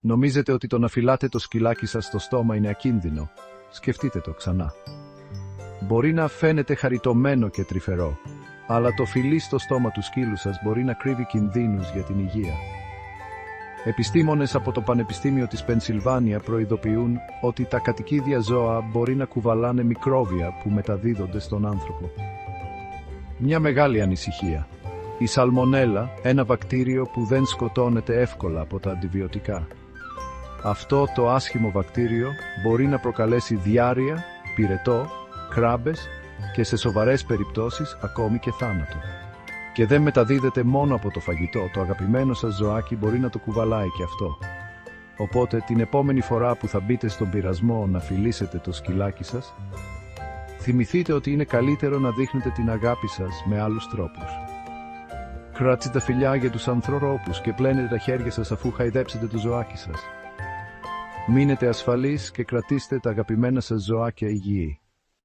Νομίζετε ότι το να φυλάτε το σκυλάκι σας στο στόμα είναι ακίνδυνο? Σκεφτείτε το ξανά. Μπορεί να φαίνεται χαριτωμένο και τρυφερό, αλλά το φιλί στο στόμα του σκύλου σας μπορεί να κρύβει κινδύνους για την υγεία. Επιστήμονες από το Πανεπιστήμιο της Πενσιλβάνια προειδοποιούν ότι τα κατοικίδια ζώα μπορεί να κουβαλάνε μικρόβια που μεταδίδονται στον άνθρωπο. Μια μεγάλη ανησυχία. Η σαλμονέλα, ένα βακτήριο που δεν σκοτώνεται εύκολα από τα αντιβιωτικά. Αυτό το άσχημο βακτήριο μπορεί να προκαλέσει διάρρεια, πυρετό, κράμπες και σε σοβαρές περιπτώσεις ακόμη και θάνατο. Και δεν μεταδίδεται μόνο από το φαγητό, το αγαπημένο σας ζωάκι μπορεί να το κουβαλάει και αυτό. Οπότε την επόμενη φορά που θα μπείτε στον πειρασμό να φιλήσετε το σκυλάκι σας, θυμηθείτε ότι είναι καλύτερο να δείχνετε την αγάπη σας με άλλους τρόπους. Κρατήστε τα φιλιά για τους ανθρώπους και πλένετε τα χέρια σας αφού χαϊδέψετε το ζωάκι σας. Μείνετε ασφαλείς και κρατήστε τα αγαπημένα σας ζωάκια υγιή.